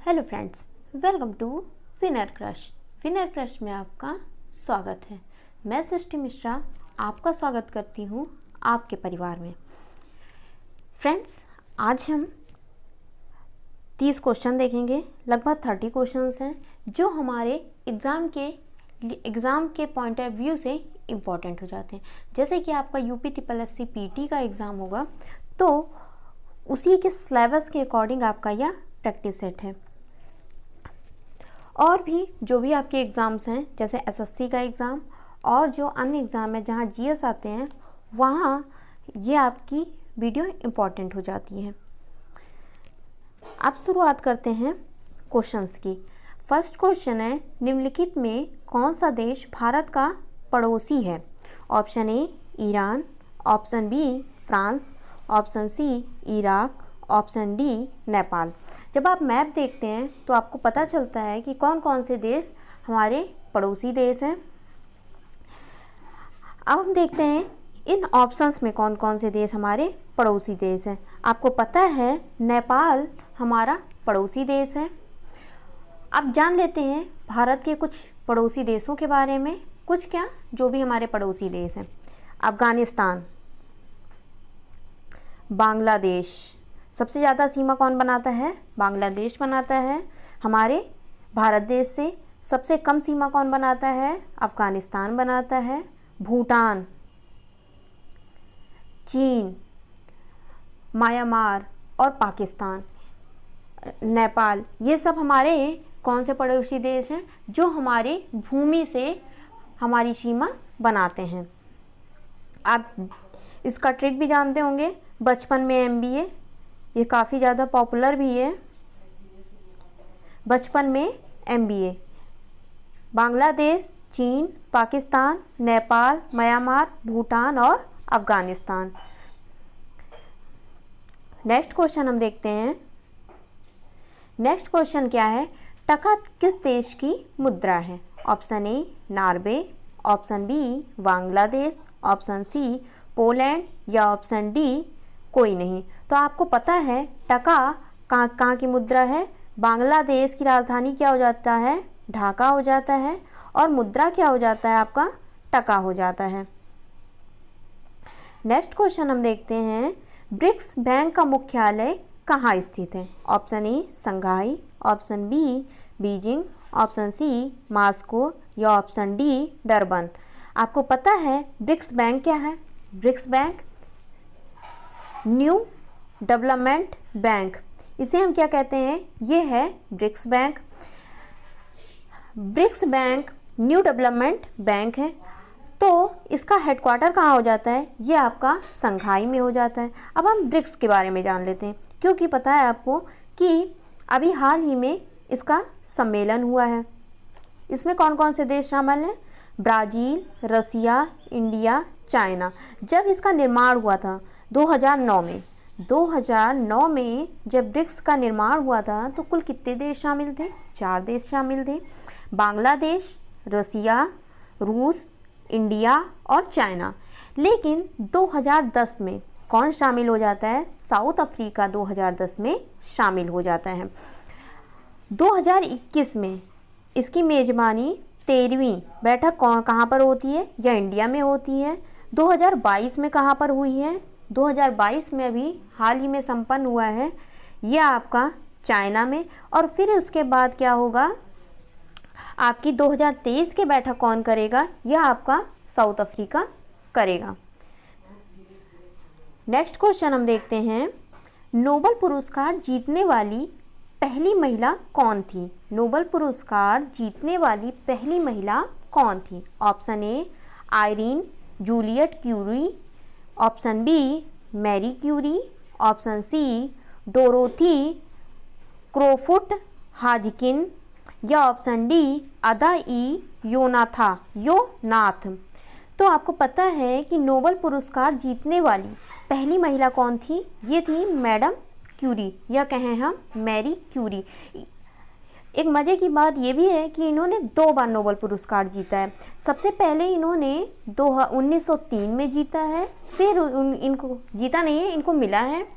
Hello friends, welcome to winner crush. Winner crush में आपका स्वागत है। मैं सृष्टि मिश्रा आपका स्वागत करती हूँ आपके परिवार में। फ्रेंड्स, आज हम 30 क्वेश्चन देखेंगे। लगभग 30 क्वेश्चंस हैं जो हमारे एग्ज़ाम के पॉइंट ऑफ व्यू से इम्पॉर्टेंट हो जाते हैं। जैसे कि आपका UPSSC PT का एग्ज़ाम होगा तो उसी के सिलेबस के अकॉर्डिंग आपका यह प्रैक्टिस सेट है। और भी जो भी आपके एग्ज़ाम्स हैं, जैसे SSC का एग्ज़ाम और जो अन्य एग्ज़ाम है जहाँ GS आते हैं, वहाँ ये आपकी वीडियो इम्पॉर्टेंट हो जाती है। अब शुरुआत करते हैं क्वेश्चंस की। फर्स्ट क्वेश्चन है, निम्नलिखित में कौन सा देश भारत का पड़ोसी है? Option A Iran, option B France, option C Iraq, option D Nepal. जब आप मैप देखते हैं तो आपको पता चलता है कि कौन कौन से देश हमारे पड़ोसी देश हैं। अब हम देखते हैं इन ऑप्शंस में कौन कौन से देश हमारे पड़ोसी देश हैं। आपको पता है नेपाल हमारा पड़ोसी देश है। अब जान लेते हैं भारत के कुछ पड़ोसी देशों के बारे में, कुछ क्या जो भी हमारे पड़ोसी देश हैं। अफ़गानिस्तान, बांग्लादेश, सबसे ज़्यादा सीमा कौन बनाता है? बांग्लादेश बनाता है। हमारे भारत देश से सबसे कम सीमा कौन बनाता है? अफ़गानिस्तान बनाता है। भूटान, चीन, म्यांमार और पाकिस्तान, नेपाल, ये सब हमारे कौन से पड़ोसी देश हैं जो हमारी भूमि से हमारी सीमा बनाते हैं। आप इसका ट्रिक भी जानते होंगे, बचपन में MBA, ये काफ़ी ज़्यादा पॉपुलर भी है। बचपन में MBA, बांग्लादेश, चीन, पाकिस्तान, नेपाल, म्यांमार, भूटान और अफ़गानिस्तान। नेक्स्ट क्वेश्चन हम देखते हैं। नेक्स्ट क्वेश्चन क्या है? टका किस देश की मुद्रा है? Option A Norway, option B Bangladesh, option C Poland या ऑप्शन डी कोई नहीं। तो आपको पता है टका कहाँ की मुद्रा है? बांग्लादेश की राजधानी क्या हो जाता है? ढाका हो जाता है। और मुद्रा क्या हो जाता है? आपका टका हो जाता है। नेक्स्ट क्वेश्चन हम देखते हैं, ब्रिक्स बैंक का मुख्यालय कहाँ स्थित है? Option A Shanghai, option B Beijing, option C Moscow या ऑप्शन डी डरबन। आपको पता है ब्रिक्स बैंक क्या है? BRICS bank new development bank, इसे हम क्या कहते हैं? ये है BRICS bank. BRICS bank new development bank है। तो इसका हेडक्वार्टर कहाँ हो जाता है? ये आपका शंघाई में हो जाता है। अब हम ब्रिक्स के बारे में जान लेते हैं, क्योंकि पता है आपको कि अभी हाल ही में इसका सम्मेलन हुआ है। इसमें कौन कौन से देश शामिल हैं? ब्राज़ील, रसिया, इंडिया, चाइना। जब इसका निर्माण हुआ था 2009 में जब ब्रिक्स का निर्माण हुआ था तो कुल कितने देश शामिल थे? 4 देश शामिल थे, बांग्लादेश, रसिया, रूस, इंडिया और चाइना। लेकिन 2010 में कौन शामिल हो जाता है? साउथ अफ्रीका 2010 में शामिल हो जाता है। 2021 में इसकी मेज़बानी 13वीं बैठक कहाँ पर होती है? या इंडिया में होती है। 2022 में कहाँ पर हुई है? 2022 में अभी हाल ही में संपन्न हुआ है, यह आपका चाइना में। और फिर उसके बाद क्या होगा? आपकी 2023 की बैठक कौन करेगा? यह आपका साउथ अफ्रीका करेगा। नेक्स्ट क्वेश्चन हम देखते हैं, नोबेल पुरस्कार जीतने वाली पहली महिला कौन थी? नोबेल पुरस्कार जीतने वाली पहली महिला कौन थी? Option a Irene Juliot Curie, option b Marie Curie, option c Dorothy Crowfoot Hodgkin या ऑप्शन डी अदा ई योनाथ। तो आपको पता है कि नोबेल पुरस्कार जीतने वाली पहली महिला कौन थी? ये थी मैडम क्यूरी, या कहें हम मैरी क्यूरी। एक मज़े की बात ये भी है कि इन्होंने 2 बार नोबेल पुरस्कार जीता है। सबसे पहले इन्होंने 1903 में जीता है, फिर इनको जीता नहीं है, इनको मिला है।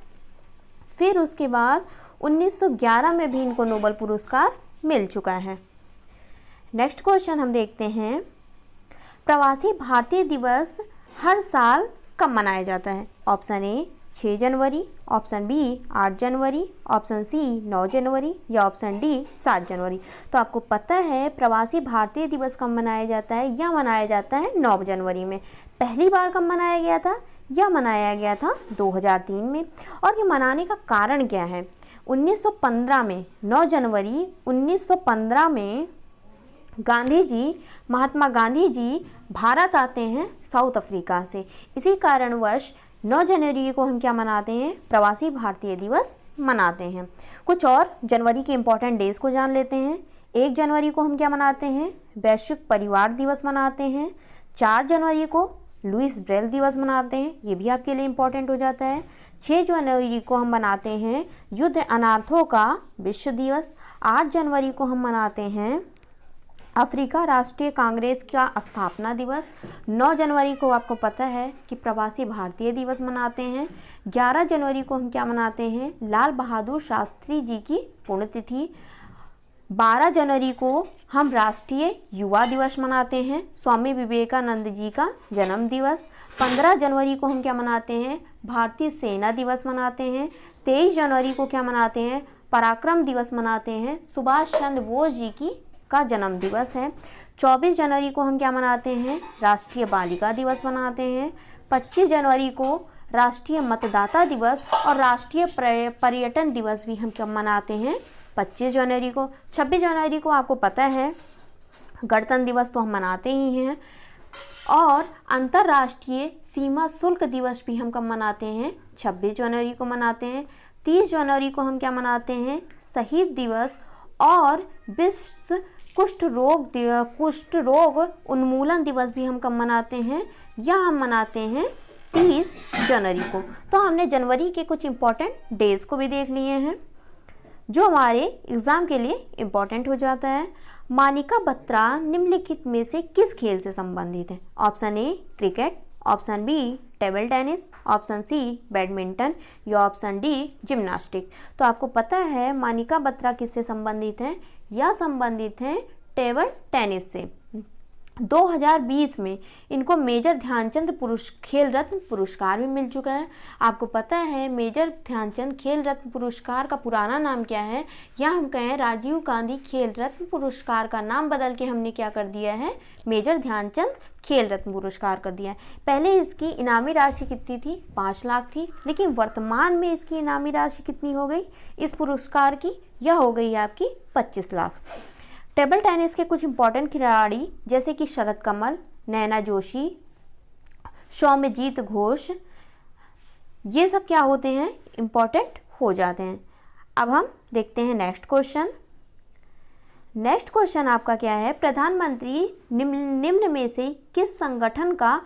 फिर उसके बाद 1911 में भी इनको नोबेल पुरस्कार मिल चुका है। नेक्स्ट क्वेश्चन हम देखते हैं, प्रवासी भारतीय दिवस हर साल कब मनाया जाता है? ऑप्शन ए 6 जनवरी, ऑप्शन बी 8 जनवरी, ऑप्शन सी 9 जनवरी या ऑप्शन डी 7 जनवरी। तो आपको पता है प्रवासी भारतीय दिवस कब मनाया जाता है? यह मनाया जाता है 9 जनवरी में। पहली बार कब मनाया गया था? यह मनाया गया था 2003 में। और ये मनाने का कारण क्या है? 1915 में 9 जनवरी 1915 में महात्मा गांधी जी भारत आते हैं साउथ अफ्रीका से। इसी कारणवश 9 जनवरी को हम क्या मनाते हैं? प्रवासी भारतीय दिवस मनाते हैं। कुछ और जनवरी के इम्पॉर्टेंट डेज को जान लेते हैं। 1 जनवरी को हम क्या मनाते हैं? वैश्विक परिवार दिवस मनाते हैं। 4 जनवरी को लुइस ब्रेल दिवस मनाते हैं, ये भी आपके लिए इम्पॉर्टेंट हो जाता है। 6 जनवरी को हम मनाते हैं युद्ध अनाथों का विश्व दिवस। 8 जनवरी को हम मनाते हैं अफ्रीका राष्ट्रीय कांग्रेस का स्थापना दिवस। 9 जनवरी को आपको पता है कि प्रवासी भारतीय दिवस मनाते हैं। 11 जनवरी को हम क्या मनाते हैं? लाल बहादुर शास्त्री जी की पुण्यतिथि। 12 जनवरी को हम राष्ट्रीय युवा दिवस मनाते हैं, स्वामी विवेकानंद जी का जन्म दिवस। 15 जनवरी को हम क्या मनाते हैं? भारतीय सेना दिवस मनाते हैं। 23 जनवरी को क्या मनाते हैं? पराक्रम दिवस मनाते हैं, सुभाष चंद्र बोस जी की का जन्म दिवस है। 24 जनवरी को हम क्या मनाते हैं? राष्ट्रीय बालिका दिवस मनाते हैं। 25 जनवरी को राष्ट्रीय मतदाता दिवस और राष्ट्रीय पर्यटन दिवस भी हम कब मनाते हैं? 25 जनवरी को। 26 जनवरी को आपको पता है गणतंत्र दिवस तो हम मनाते ही हैं। और अंतर्राष्ट्रीय सीमा शुल्क दिवस भी हम कब मनाते हैं? 26 जनवरी को मनाते हैं। 30 जनवरी को हम क्या मनाते हैं? शहीद दिवस और विश्व कुष्ठ रोग उन्मूलन दिवस भी हम कब मनाते हैं? यह हम मनाते हैं 30 जनवरी को। तो हमने जनवरी के कुछ इम्पॉर्टेंट डेज को भी देख लिए हैं जो हमारे एग्ज़ाम के लिए इम्पॉर्टेंट हो जाता है। मानिका बत्रा निम्नलिखित में से किस खेल से संबंधित है? Option A cricket, option B table tennis, option C badminton या ऑप्शन डी जिम्नास्टिक। तो आपको पता है मानिका बत्रा किससे संबंधित हैं? यह संबंधित हैं टेबल टेनिस से। 2020 में इनको मेजर ध्यानचंद खेल रत्न पुरस्कार भी मिल चुका है। आपको पता है मेजर ध्यानचंद खेल रत्न पुरस्कार का पुराना नाम क्या है? या हम कहें राजीव गांधी खेल रत्न पुरस्कार का नाम बदल के हमने क्या कर दिया है? मेजर ध्यानचंद खेल रत्न पुरस्कार कर दिया है। पहले इसकी इनामी राशि कितनी थी? 5 लाख थी, लेकिन वर्तमान में इसकी इनामी राशि कितनी हो गई इस पुरस्कार की? यह हो गई आपकी 25 लाख। टेबल टेनिस के कुछ इंपॉर्टेंट खिलाड़ी जैसे कि शरद कमल, नैना जोशी, सौम्यजीत घोष, ये सब क्या होते हैं? इम्पॉर्टेंट हो जाते हैं। अब हम देखते हैं नेक्स्ट क्वेश्चन। नेक्स्ट क्वेश्चन आपका क्या है? प्रधानमंत्री निम्न में से किस संगठन का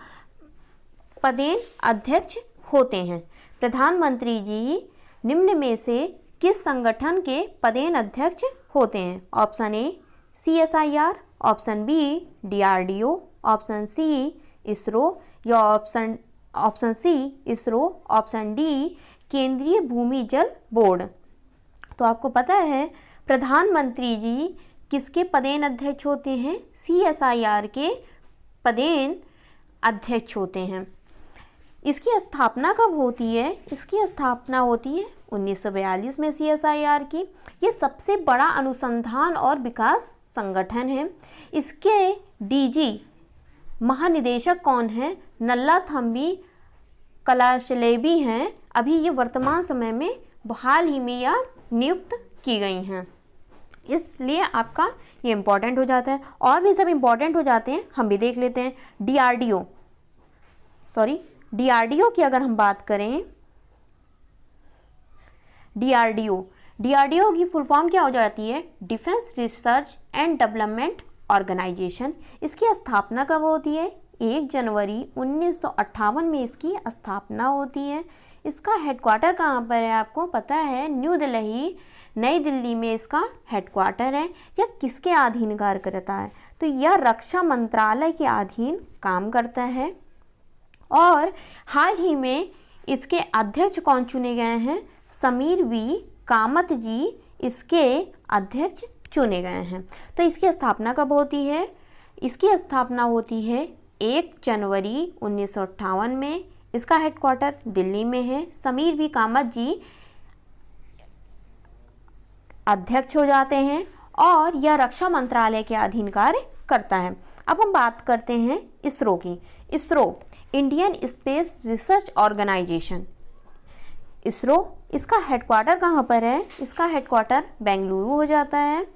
पदेन अध्यक्ष होते हैं? प्रधानमंत्री जी निम्न में से किस संगठन के पदेन अध्यक्ष होते हैं? Option a CSIR, option b DRDO, option c ISRO या option c ISRO, option d केंद्रीय भूमि जल बोर्ड। तो आपको पता है प्रधानमंत्री जी किसके पदेन अध्यक्ष होते हैं? CSIR के पदेन अध्यक्ष होते हैं। इसकी स्थापना कब होती है? इसकी स्थापना होती है 1942 में CSIR की। ये सबसे बड़ा अनुसंधान और विकास संगठन है। इसके DG महानिदेशक कौन है? नल्लाथम्बी कलाशलेबी हैं। अभी ये वर्तमान समय में हाल ही में यह नियुक्त की गई हैं, इसलिए आपका ये इम्पोर्टेंट हो जाता है। और भी सब इम्पोर्टेंट हो जाते हैं, हम भी देख लेते हैं। DRDO की अगर हम बात करें, DRDO की फुल फॉर्म क्या हो जाती है? Defence research and development organisation. इसकी स्थापना कब होती है? 1 जनवरी 1958 में इसकी स्थापना होती है। इसका हेडक्वार्टर कहाँ पर है? आपको पता है नई दिल्ली में इसका हेडक्वार्टर है। यह किसके अधीन कार्य करता है? तो यह रक्षा मंत्रालय के अधीन काम करता है। और हाल ही में इसके अध्यक्ष कौन चुने गए हैं? समीर वी कामत जी इसके अध्यक्ष चुने गए हैं। तो इसकी स्थापना कब होती है? इसकी स्थापना होती है 1 जनवरी 1958 में। इसका हेडक्वार्टर दिल्ली में है। समीर बी कामत जी अध्यक्ष हो जाते हैं और यह रक्षा मंत्रालय के अधीन कार्य करता है। अब हम बात करते हैं इसरो की। ISRO Indian space research organisation. ISRO, इसका हेडक्वार्टर कहाँ पर है? इसका हेडक्वार्टर बेंगलुरु हो जाता है।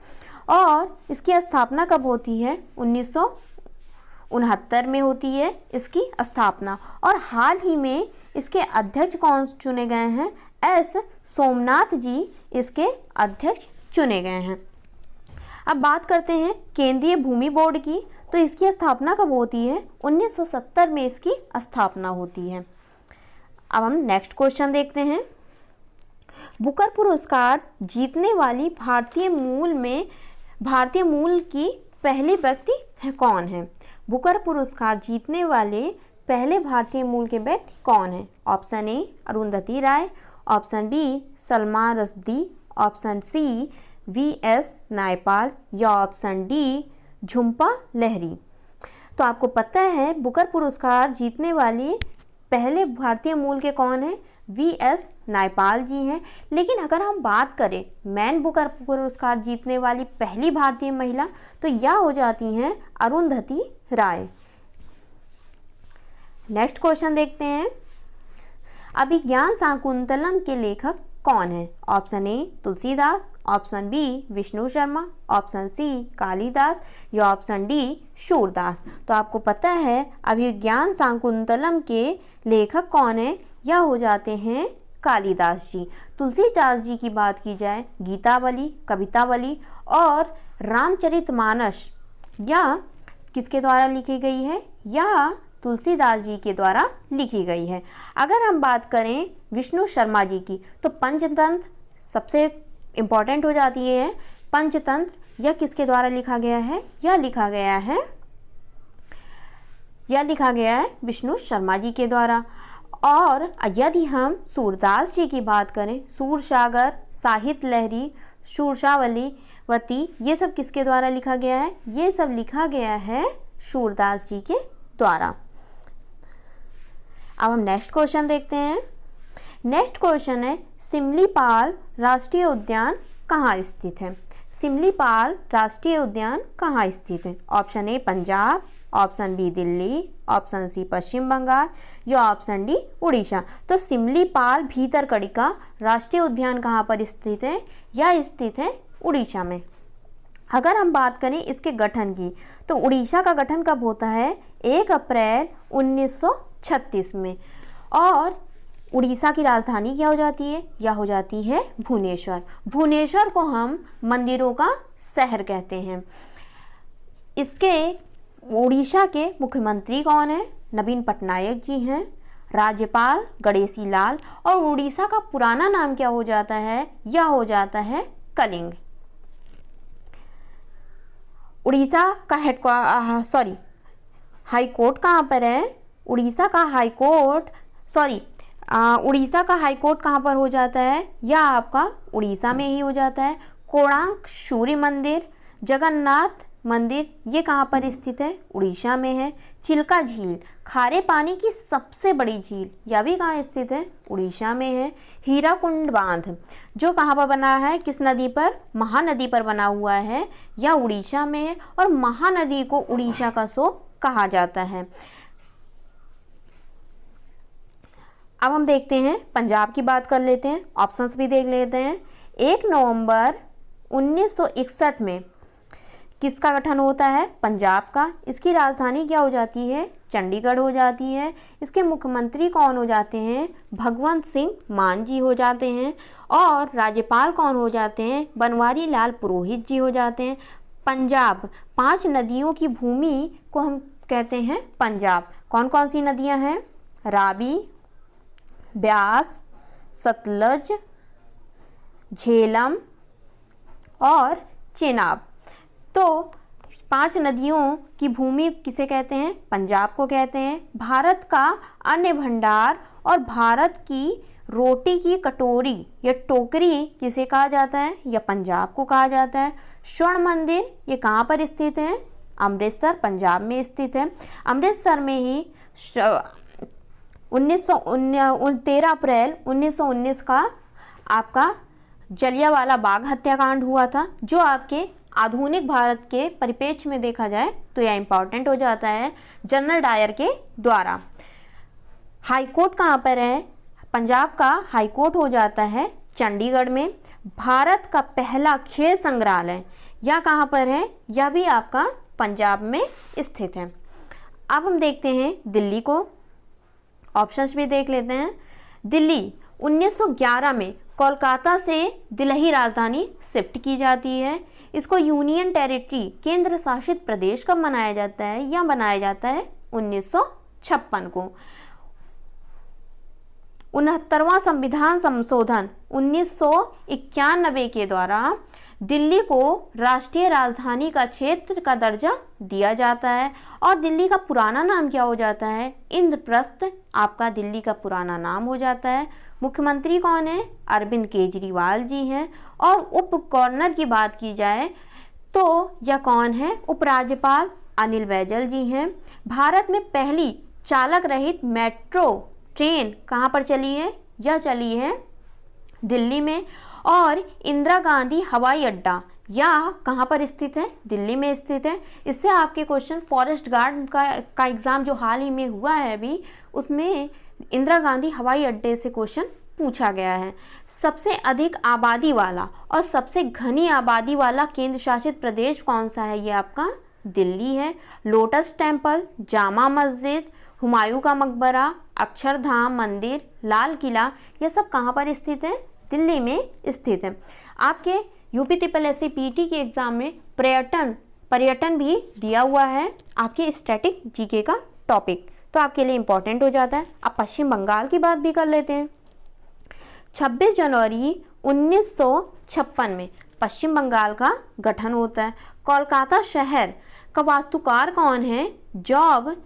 और इसकी स्थापना कब होती है? 1969 में होती है इसकी स्थापना। और हाल ही में इसके अध्यक्ष कौन चुने गए हैं? एस सोमनाथ जी इसके अध्यक्ष चुने गए हैं। अब बात करते हैं केंद्रीय भूमि बोर्ड की। तो इसकी स्थापना कब होती है? 1970 में इसकी स्थापना होती है। अब हम नेक्स्ट क्वेश्चन देखते हैं। बुकर पुरस्कार जीतने वाली भारतीय मूल की पहली व्यक्ति कौन है? बुकर पुरस्कार जीतने वाले पहले भारतीय मूल के व्यक्ति कौन है? Option A Arundhati Roy, option B Salma Rushdie, option C V S. Naipaul या ऑप्शन डी झुंपा लहरी। तो आपको पता है बुकर पुरस्कार जीतने वाले पहले भारतीय मूल के कौन है? वी.एस. नायपाल जी हैं। लेकिन अगर हम बात करें मैन बुकर पुरस्कार जीतने वाली पहली भारतीय महिला, तो यह हो जाती हैं अरुंधति राय। नेक्स्ट क्वेश्चन देखते हैं। अभिज्ञान शाकुंतलम के लेखक कौन है? Option A Tulsidas, option B Vishnu Sharma, option C Kalidas या ऑप्शन डी सूरदास। तो आपको पता है अभिज्ञान शाकुंतलम के लेखक कौन है? यह हो जाते हैं कालिदास जी। तुलसीदास जी की बात की जाए, गीतावली, कवितावली और रामचरितमानस यह किसके द्वारा लिखी गई है? यह तुलसीदास जी के द्वारा लिखी गई है। अगर हम बात करें विष्णु शर्मा जी की, तो पंचतंत्र सबसे इम्पॉर्टेंट हो जाती है। पंचतंत्र यह किसके द्वारा लिखा गया है? यह लिखा गया है विष्णु शर्मा जी के द्वारा। और यदि हम सूरदास जी की बात करें, सूरसागर, साहित्य लहरी, सूरसावलीवती, ये सब किसके द्वारा लिखा गया है? ये सब लिखा गया है सूरदास जी के द्वारा। अब हम नेक्स्ट क्वेश्चन देखते हैं। नेक्स्ट क्वेश्चन है सिमलीपाल राष्ट्रीय उद्यान कहाँ स्थित है? सिमलीपाल राष्ट्रीय उद्यान कहाँ स्थित है? Option a Punjab, option b Delhi, option c Paschim Bangal या ऑप्शन डी उड़ीसा। तो सिमलीपाल भीतरकनिका राष्ट्रीय उद्यान कहाँ पर स्थित है? यह स्थित है उड़ीसा में। अगर हम बात करें इसके गठन की, तो उड़ीसा का गठन कब होता है? 1 अप्रैल 1936 में। और उड़ीसा की राजधानी क्या हो जाती है? यह हो जाती है भुवनेश्वर। भुवनेश्वर को हम मंदिरों का शहर कहते हैं। इसके उड़ीसा के मुख्यमंत्री कौन है? नवीन पटनायक जी हैं। राज्यपाल गणेशी लाल। और उड़ीसा का पुराना नाम क्या हो जाता है? यह हो जाता है कलिंग। उड़ीसा का हाई कोर्ट कहाँ पर है? उड़ीसा का हाई कोर्ट कहाँ पर हो जाता है? यह आपका उड़ीसा में ही हो जाता है। कोणार्क सूर्य मंदिर, जगन्नाथ मंदिर, ये कहाँ पर स्थित है? उड़ीसा में है। चिल्का झील, खारे पानी की सबसे बड़ी झील, यह भी कहाँ स्थित है? उड़ीसा में है। हीराकुंड बांध जो कहाँ पर बना है? किस नदी पर? महानदी पर बना हुआ है, यह उड़ीसा में है। और महानदी को उड़ीसा का शोक कहा जाता है। अब हम देखते हैं पंजाब की बात कर लेते हैं, ऑप्शंस भी देख लेते हैं। 1 नवंबर 1961 में किसका गठन होता है? पंजाब का। इसकी राजधानी क्या हो जाती है? चंडीगढ़ हो जाती है। इसके मुख्यमंत्री कौन हो जाते हैं? भगवंत सिंह मान जी हो जाते हैं। और राज्यपाल कौन हो जाते हैं? बनवारी लाल पुरोहित जी हो जाते हैं। पंजाब 5 नदियों की भूमि को हम कहते हैं पंजाब। कौन कौन सी नदियां हैं? रावी, ब्यास, सतलज, झेलम और चेनाब। तो 5 नदियों की भूमि किसे कहते हैं? पंजाब को कहते हैं। भारत का अन्न भंडार और भारत की रोटी की कटोरी या टोकरी किसे कहा जाता है? या पंजाब को कहा जाता है। स्वर्ण मंदिर ये कहाँ पर स्थित है? अमृतसर, पंजाब में स्थित है। अमृतसर में ही 13 अप्रैल 1919 का आपका जलियांवाला बाग हत्याकांड हुआ था, जो आपके आधुनिक भारत के परिप्रेक्ष्य में देखा जाए तो यह इंपॉर्टेंट हो जाता है, जनरल डायर के द्वारा। हाईकोर्ट कहाँ पर है? पंजाब का हाईकोर्ट हो जाता है चंडीगढ़ में। भारत का पहला खेल संग्रहालय यह कहाँ पर है? यह भी आपका पंजाब में स्थित है। अब हम देखते हैं दिल्ली को, ऑप्शंस भी देख लेते हैं। दिल्ली 1911 में कोलकाता से दिल्ली राजधानी शिफ्ट की जाती है। इसको यूनियन टेरिटरी, केंद्र शासित प्रदेश कब मनाया जाता है? यह बनाया जाता है 1956 को। 69वां संविधान संशोधन 1991 के द्वारा दिल्ली को राष्ट्रीय राजधानी का क्षेत्र का दर्जा दिया जाता है। और दिल्ली का पुराना नाम क्या हो जाता है? इंद्रप्रस्थ आपका दिल्ली का पुराना नाम हो जाता है। मुख्यमंत्री कौन है? अरविंद केजरीवाल जी हैं। और उप गवर्नर की बात की जाए तो यह कौन है? उपराज्यपाल अनिल बैजल जी हैं। भारत में पहली चालक रहित मेट्रो ट्रेन कहाँ पर चली है? यह चली है दिल्ली में। और इंदिरा गांधी हवाई अड्डा यह कहाँ पर स्थित है? दिल्ली में स्थित है। इससे आपके क्वेश्चन फॉरेस्ट गार्ड का एग्ज़ाम जो हाल ही में हुआ है अभी, उसमें इंदिरा गांधी हवाई अड्डे से क्वेश्चन पूछा गया है। सबसे अधिक आबादी वाला और सबसे घनी आबादी वाला केंद्र शासित प्रदेश कौन सा है? ये आपका दिल्ली है। लोटस टेम्पल, जामा मस्जिद, हुमायूं का मकबरा, अक्षरधाम मंदिर, लाल किला, ये सब कहाँ पर स्थित है? दिल्ली में स्थित है। आपके यूपी SSSC PT के एग्जाम में पर्यटन भी दिया हुआ है, आपके स्टैटिक जीके का टॉपिक, तो आपके लिए इंपॉर्टेंट हो जाता है। अब पश्चिम बंगाल की बात भी कर लेते हैं। 26 जनवरी 1956 में पश्चिम बंगाल का गठन होता है। कोलकाता शहर का वास्तुकार कौन है? जॉब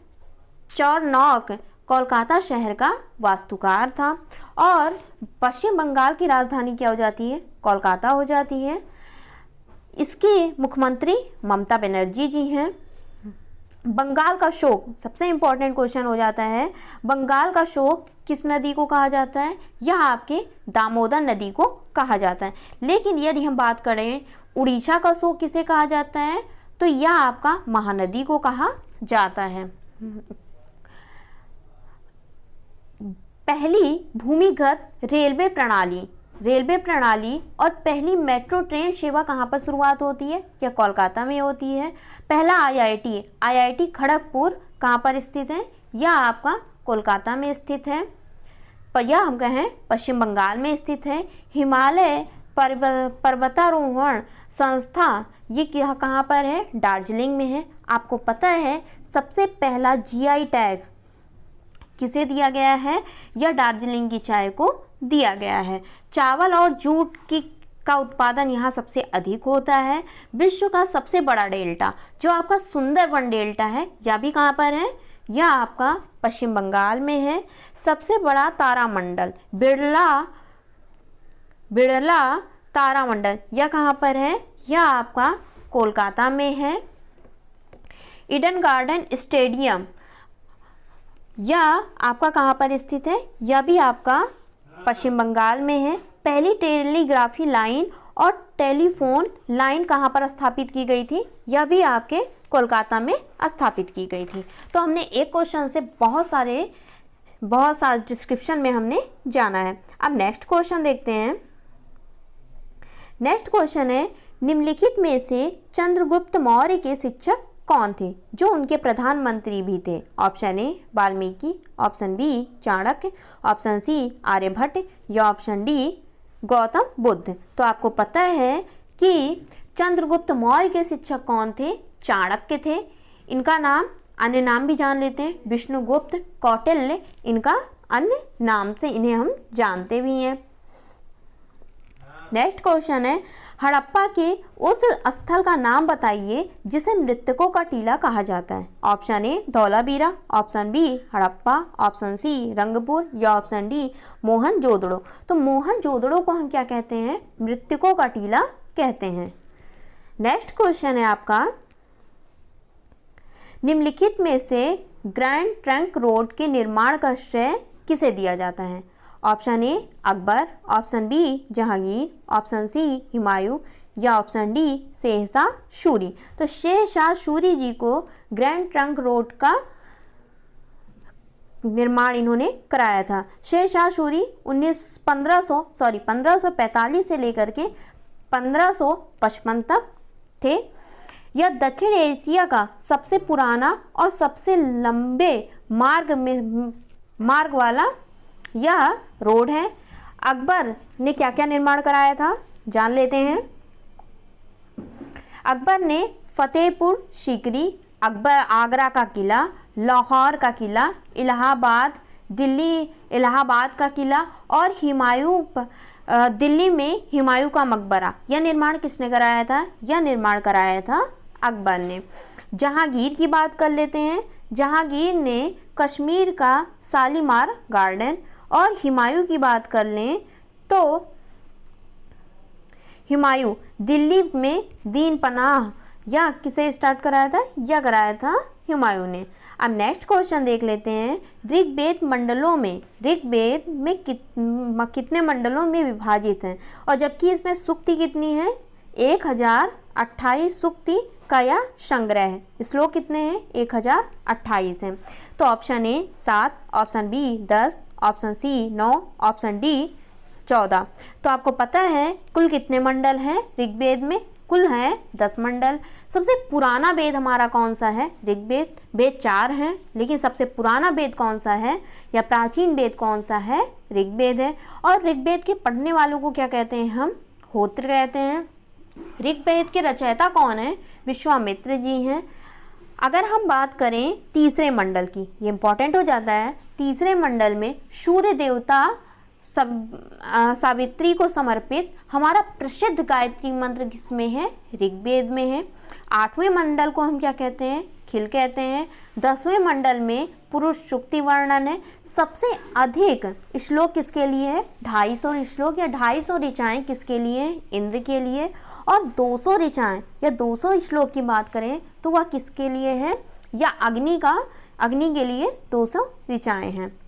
चार्नॉक कोलकाता शहर का वास्तुकार था। और पश्चिम बंगाल की राजधानी क्या हो जाती है? कोलकाता हो जाती है। इसकी मुख्यमंत्री ममता बनर्जी जी हैं। बंगाल का शोक सबसे इंपॉर्टेंट क्वेश्चन हो जाता है। बंगाल का शोक किस नदी को कहा जाता है? यह आपके दामोदर नदी को कहा जाता है। लेकिन यदि हम बात करें उड़ीसा का शोक किसे कहा जाता है, तो यह आपका महानदी को कहा जाता है। पहली भूमिगत रेलवे प्रणाली और पहली मेट्रो ट्रेन सेवा कहाँ पर शुरुआत होती है? यह कोलकाता में होती है। पहला IIT खड़गपुर कहाँ पर स्थित है? यह आपका कोलकाता में स्थित है। पर यह हम कहें पश्चिम बंगाल में स्थित है। हिमालय पर्वतारोहण संस्था ये कहाँ पर है? दार्जिलिंग में है। आपको पता है सबसे पहला GI टैग किसे दिया गया है? यह दार्जिलिंग की चाय को दिया गया है। चावल और जूट का उत्पादन यहाँ सबसे अधिक होता है। विश्व का सबसे बड़ा डेल्टा जो आपका सुंदरवन डेल्टा है, यह भी कहाँ पर है? यह आपका पश्चिम बंगाल में है। सबसे बड़ा तारामंडल बिरला तारामंडल यह कहाँ पर है? यह आपका कोलकाता में है। ईडन गार्डन स्टेडियम यह आपका कहाँ पर स्थित है? यह भी आपका पश्चिम बंगाल में है। पहली टेलीग्राफी लाइन और टेलीफोन लाइन कहाँ पर स्थापित की गई थी? यह भी आपके कोलकाता में स्थापित की गई थी। तो हमने एक क्वेश्चन से बहुत सारे डिस्क्रिप्शन में हमने जाना है। अब नेक्स्ट क्वेश्चन देखते हैं। नेक्स्ट क्वेश्चन है, निम्नलिखित में से चंद्रगुप्त मौर्य के शिक्षक कौन थे जो उनके प्रधानमंत्री भी थे? Option A Valmiki, option B Chanakya, option C Aryabhatta या ऑप्शन डी गौतम बुद्ध। तो आपको पता है कि चंद्रगुप्त मौर्य के शिक्षक कौन थे? चाणक्य थे। इनका नाम अन्य नाम भी जान लेते हैं, विष्णुगुप्त, कौटिल्य, इनका अन्य नाम से इन्हें हम जानते भी हैं। नेक्स्ट क्वेश्चन है, हड़प्पा के उस स्थल का नाम बताइए जिसे मृतकों का टीला कहा जाता है। Option A Dholavira, option B Harappa, option C Rangpur या ऑप्शन डी मोहनजोदड़ो। तो मोहनजोदड़ो को हम क्या कहते हैं? मृतकों का टीला कहते हैं। नेक्स्ट क्वेश्चन है आपका, निम्नलिखित में से ग्रैंड ट्रंक रोड के निर्माण का श्रेय किसे दिया जाता है? Option A Akbar, option B Jahangir, option C Humayun या ऑप्शन डी शेरशाह सूरी। तो शेरशाह सूरी जी को ग्रैंड ट्रंक रोड का निर्माण इन्होंने कराया था। शेरशाह सूरी 1545 से लेकर के 1555 तक थे। यह दक्षिण एशिया का सबसे पुराना और सबसे लंबे मार्ग वाला यह रोड है। अकबर ने क्या क्या निर्माण कराया था जान लेते हैं। अकबर ने फतेहपुर सीकरी, आगरा का किला, लाहौर का किला, इलाहाबाद का किला और दिल्ली में हुमायूं का मकबरा, यह निर्माण किसने कराया था? यह निर्माण कराया था अकबर ने। जहांगीर की बात कर लेते हैं। जहांगीर ने कश्मीर का शालीमार गार्डन, और हुमायूं की बात कर लें तो हुमायूं दिल्ली में दीन पनाह या किसे स्टार्ट कराया था? यह कराया था हुमायूं ने। अब नेक्स्ट क्वेश्चन देख लेते हैं, ऋग्वेद में कितने मंडलों में विभाजित है? और जबकि इसमें सूक्ति कितनी है? 1028 सूक्ति का यह संग्रह है। श्लोक कितने हैं? 1028 हैं। तो option A 7, option B 10, option C 9, option D 14। तो आपको पता है कुल कितने मंडल हैं ऋग्वेद में? कुल हैं 10 मंडल। सबसे पुराना वेद हमारा कौन सा है? ऋग्वेद। वेद 4 हैं, लेकिन सबसे पुराना वेद कौन सा है या प्राचीन वेद कौन सा है? ऋग्वेद है। और ऋग्वेद के पढ़ने वालों को क्या कहते हैं हम? होत्र कहते हैं। ऋग्वेद के रचयिता कौन है? विश्वामित्र जी हैं। अगर हम बात करें तीसरे मंडल की, ये इंपॉर्टेंट हो जाता है। तीसरे मंडल में सूर्य देवता सावित्री को समर्पित हमारा प्रसिद्ध गायत्री मंत्र किसमें है? ऋग्वेद में है। 8वें मंडल को हम क्या कहते हैं? खिल कहते हैं। 10वें मंडल में पुरुष सूक्ति वर्णन है। सबसे अधिक श्लोक किसके लिए है? 250 श्लोक या 250 ऋचाएँ किसके लिए? इंद्र के लिए। और 200 ऋचाएँ या 200 श्लोक की बात करें तो वह किसके लिए है? या अग्नि के लिए 200 ऋचाएँ हैं।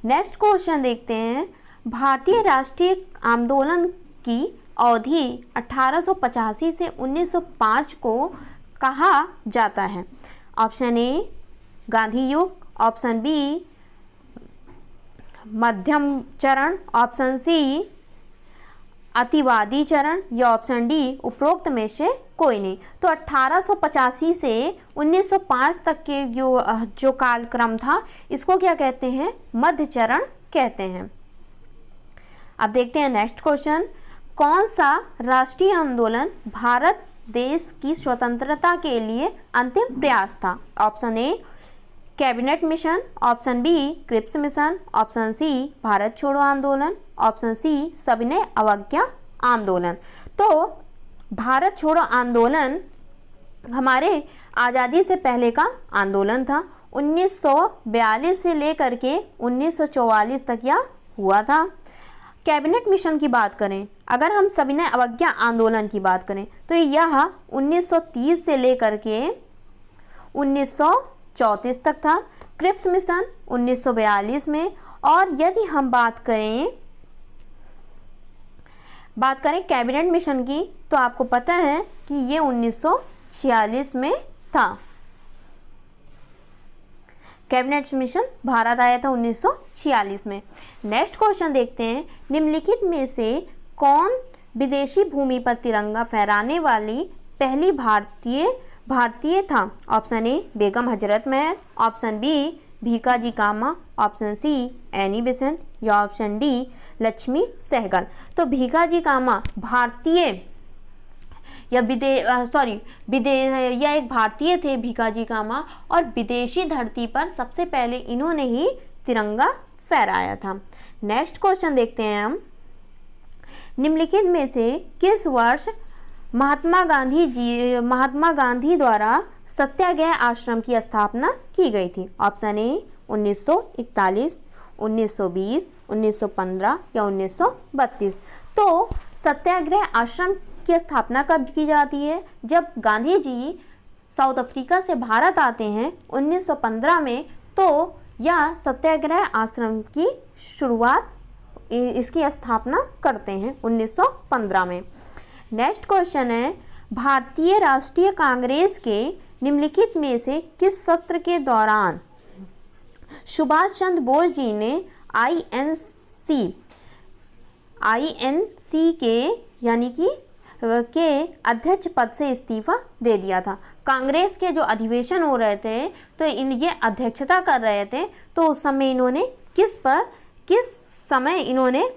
नेक्स्ट क्वेश्चन देखते हैं, भारतीय राष्ट्रीय आंदोलन की अवधि 1885 से 1905 को कहा जाता है। ऑप्शन ए गांधी युग, ऑप्शन बी मध्यम चरण, ऑप्शन सी अतिवादी चरण या ऑप्शन डी उपरोक्त में से कोई नहीं। तो 1885 से 1905 तक के जो कालक्रम था इसको क्या कहते हैं? मध्य चरण कहते हैं। अब देखते हैं नेक्स्ट क्वेश्चन, कौन सा राष्ट्रीय आंदोलन भारत देश की स्वतंत्रता के लिए अंतिम प्रयास था? Option A cabinet mission, option B Cripps mission, option C Bharat छोड़ो आंदोलन, ऑप्शन सी सविनय अवज्ञा आंदोलन। तो भारत छोड़ो आंदोलन हमारे आज़ादी से पहले का आंदोलन था। 1942 से लेकर के 1944 तक यह हुआ था। कैबिनेट मिशन की बात करें, अगर हम सविनय अवज्ञा आंदोलन की बात करें तो यह 1930 से लेकर के 1934 तक था। क्रिप्स मिशन 1942 में। और यदि हम बात करें कैबिनेट मिशन की तो आपको पता है कि ये 1946 में था। कैबिनेट मिशन भारत आया था 1946 में। नेक्स्ट क्वेश्चन देखते हैं, निम्नलिखित में से कौन विदेशी भूमि पर तिरंगा फहराने वाली पहली भारतीय था? ऑप्शन ए बेगम हजरत महल, ऑप्शन बी भीकाजी कामा, ऑप्शन सी एनी बेसेंट या ऑप्शन डी लक्ष्मी सहगल। तो भीकाजी कामा भारतीय या यह एक भारतीय थे भीकाजी कामा, और विदेशी धरती पर सबसे पहले इन्होंने ही तिरंगा फहराया था। नेक्स्ट क्वेश्चन देखते हैं हम, निम्नलिखित में से किस वर्ष महात्मा गांधी द्वारा सत्याग्रह आश्रम की स्थापना की गई थी? ऑप्शन ए 1941, 1920, 1915 या 1932। तो सत्याग्रह आश्रम की स्थापना कब की जाती है? जब गांधी जी साउथ अफ्रीका से भारत आते हैं 1915 में, तो यह सत्याग्रह आश्रम की शुरुआत, इसकी स्थापना करते हैं 1915 में। नेक्स्ट क्वेश्चन है, भारतीय राष्ट्रीय कांग्रेस के निम्नलिखित में से किस सत्र के दौरान सुभाष चंद्र बोस जी ने आईएनसी के यानी कि के अध्यक्ष पद से इस्तीफा दे दिया था? कांग्रेस के जो अधिवेशन हो रहे थे तो ये अध्यक्षता कर रहे थे, तो उस समय इन्होंने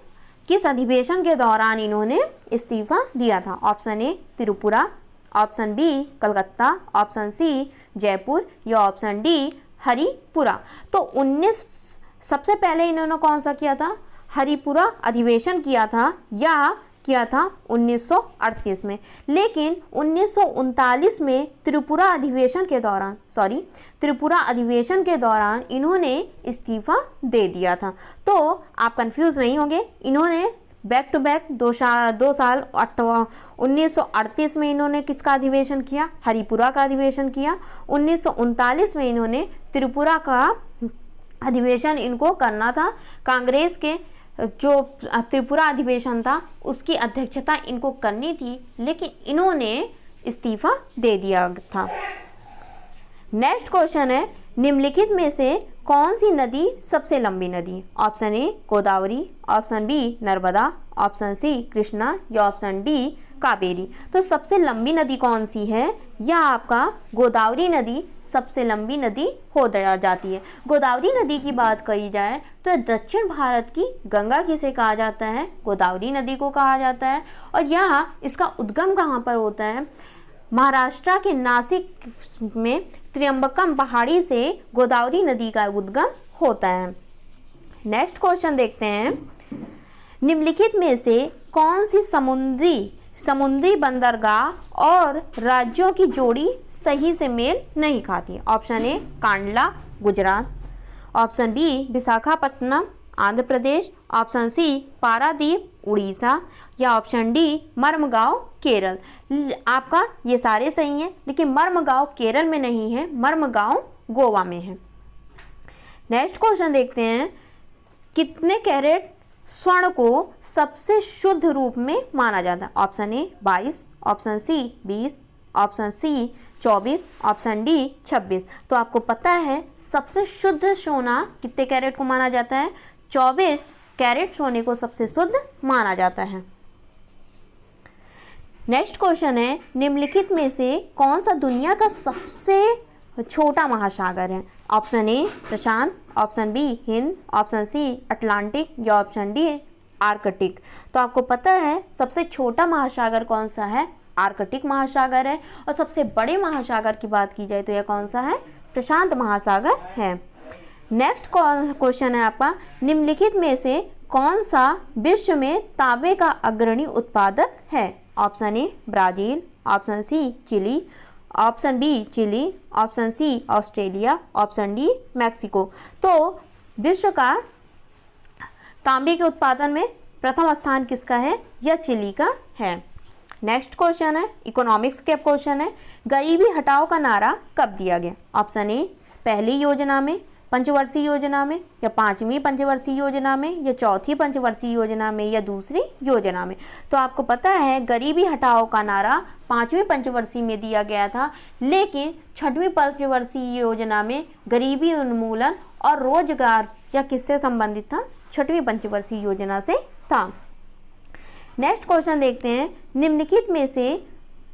किस अधिवेशन के दौरान इन्होंने इस्तीफा दिया था? Option A Tripura, option B Calcutta, option C Jaipur या ऑप्शन डी हरिपुरा। तो सबसे पहले इन्होंने कौन सा किया था? हरिपुरा अधिवेशन किया था किया था 1938 में, लेकिन 1939 में त्रिपुरा अधिवेशन के दौरान इन्होंने इस्तीफा दे दिया था। तो आप कंफ्यूज नहीं होंगे, इन्होंने बैक टू बैक 2 साल 1938 में इन्होंने किसका अधिवेशन किया? हरिपुरा का अधिवेशन किया। 1939 में इन्होंने त्रिपुरा का अधिवेशन इनको करना था। कांग्रेस के जो त्रिपुरा अधिवेशन था उसकी अध्यक्षता इनको करनी थी, लेकिन इन्होंने इस्तीफा दे दिया था। नेक्स्ट क्वेश्चन है, निम्नलिखित में से कौन सी नदी सबसे लंबी नदी? Option A Godavari, option B Narmada, option C Krishna या ऑप्शन डी कावेरी। तो सबसे लंबी नदी कौन सी है? यह आपका गोदावरी नदी सबसे लंबी नदी हो जाती है। गोदावरी नदी की बात कही जाए तो दक्षिण भारत की गंगा किसे कहा जाता है? गोदावरी नदी को कहा जाता है। और यहाँ इसका उद्गम कहाँ पर होता है? महाराष्ट्र के नासिक में त्र्यंबकम पहाड़ी से गोदावरी नदी का उद्गम होता है। नेक्स्ट क्वेश्चन देखते हैं, निम्नलिखित में से कौन सी समुद्री बंदरगाह और राज्यों की जोड़ी सही से मेल नहीं खाती? Option A Kandla Gujarat, option B Visakhapatnam Andhra Pradesh, option C Paradip Orissa या ऑप्शन डी मर्मगांव केरल। आपका ये सारे सही हैं, लेकिन मर्मगांव केरल में नहीं है, मर्मगांव गोवा में है। नेक्स्ट क्वेश्चन देखते हैं, कितने कैरेट स्वर्ण को सबसे शुद्ध रूप में माना जाता है? Option A 22, option C 20, option C 24, option D 26। तो आपको पता है सबसे शुद्ध सोना कितने कैरेट को माना जाता है? 24 कैरेट सोने को सबसे शुद्ध माना जाता है। नेक्स्ट क्वेश्चन है, निम्नलिखित में से कौन सा दुनिया का सबसे छोटा महासागर है? ऑप्शन ए प्रशांत, option B Hind, option C Atlantic या ऑप्शन डी आर्कटिक। तो आपको पता है सबसे छोटा महासागर कौन सा है? आर्कटिक महासागर है। और सबसे बड़े महासागर की बात की जाए तो यह कौन सा है? प्रशांत महासागर है। नेक्स्ट क्वेश्चन है आपका, निम्नलिखित में से कौन सा विश्व में तांबे का अग्रणी उत्पादक है? Option A Brazil, option C Chile, option B Chile, option C Australia, option D Mexico. तो विश्व का तांबे के उत्पादन में प्रथम स्थान किसका है? यह चिली का है। नेक्स्ट क्वेश्चन है, इकोनॉमिक्स के क्वेश्चन है, गरीबी हटाओ का नारा कब दिया गया? ऑप्शन ए पहली योजना में, पंचवर्षीय योजना में, या 5वीं पंचवर्षीय योजना में, या 4थी पंचवर्षीय योजना में, या दूसरी योजना में। तो आपको पता है गरीबी हटाओ का नारा 5वीं पंचवर्षीय में दिया गया था, लेकिन 6वीं पंचवर्षीय योजना में गरीबी उन्मूलन और रोजगार या किससे संबंधित था? 6वीं पंचवर्षीय योजना से था। नेक्स्ट क्वेश्चन देखते हैं, निम्नलिखित में से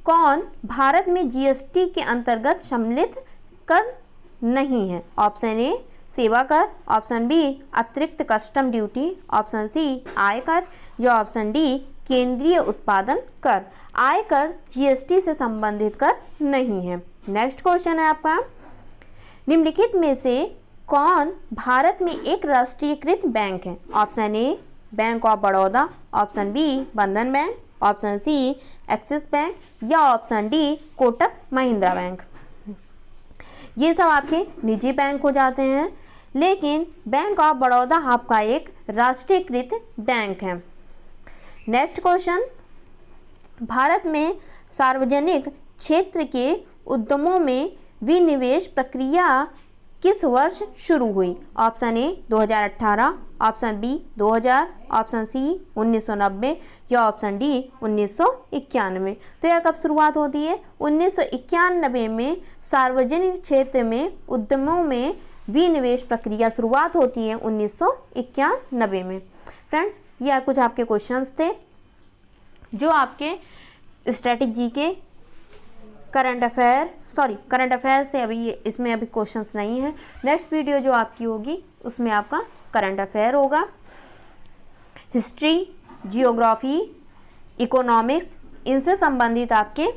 कौन भारत में जीएसटी के अंतर्गत सम्मिलित कर नहीं है? ऑप्शन ए सेवा कर, ऑप्शन बी अतिरिक्त कस्टम ड्यूटी, ऑप्शन सी आयकर या ऑप्शन डी केंद्रीय उत्पादन कर। आयकर जीएसटी से संबंधित कर नहीं है। नेक्स्ट क्वेश्चन है आपका, निम्नलिखित में से कौन भारत में एक राष्ट्रीयकृत बैंक है? Option a bank of Baroda, option b Bandhan bank, option c Axis bank या option d Kotak Mahindra bank. ये सब आपके निजी बैंक हो जाते हैं, लेकिन बैंक ऑफ बड़ौदा आपका एक राष्ट्रीयकृत बैंक है। नेक्स्ट क्वेश्चन, भारत में सार्वजनिक क्षेत्र के उद्यमों में विनिवेश प्रक्रिया किस वर्ष शुरू हुई? Option A 2018, option B 2000, option C 1990 या ऑप्शन डी 1991। तो यह कब शुरुआत होती है? 1991 में सार्वजनिक क्षेत्र में उद्यमों में विनिवेश प्रक्रिया शुरुआत होती है 1991 में। फ्रेंड्स, यह कुछ आपके क्वेश्चंस थे जो आपके स्ट्रेटजी के करंट अफेयर से अभी इसमें अभी क्वेश्चंस नहीं है। नेक्स्ट वीडियो जो आपकी होगी उसमें आपका करंट अफेयर होगा। हिस्ट्री, जियोग्राफी, इकोनॉमिक्स, इनसे संबंधित आपके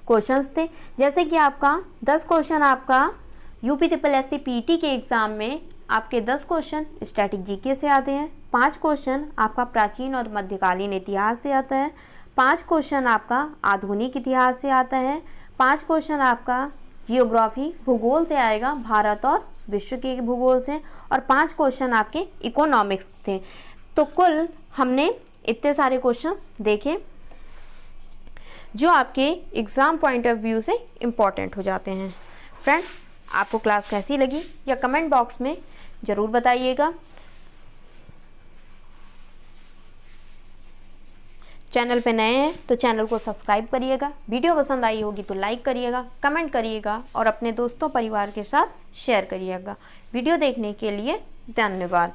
क्वेश्चंस थे। जैसे कि आपका 10 क्वेश्चन आपका UPSSC PT के एग्ज़ाम में आपके 10 क्वेश्चन स्टैटिक जीके से आते हैं, 5 क्वेश्चन आपका प्राचीन और मध्यकालीन इतिहास से आता है, 5 क्वेश्चन आपका आधुनिक इतिहास से आता है, 5 क्वेश्चन आपका जियोग्राफी भूगोल से आएगा, भारत और विश्व के भूगोल से, और 5 क्वेश्चन आपके इकोनॉमिक्स थे। तो कुल हमने इतने सारे क्वेश्चन देखे जो आपके एग्ज़ाम पॉइंट ऑफ व्यू से इम्पॉर्टेंट हो जाते हैं। फ्रेंड्स, आपको क्लास कैसी लगी या कमेंट बॉक्स में ज़रूर बताइएगा। चैनल पे नए हैं तो चैनल को सब्सक्राइब करिएगा, वीडियो पसंद आई होगी तो लाइक करिएगा, कमेंट करिएगा और अपने दोस्तों परिवार के साथ शेयर करिएगा। वीडियो देखने के लिए धन्यवाद।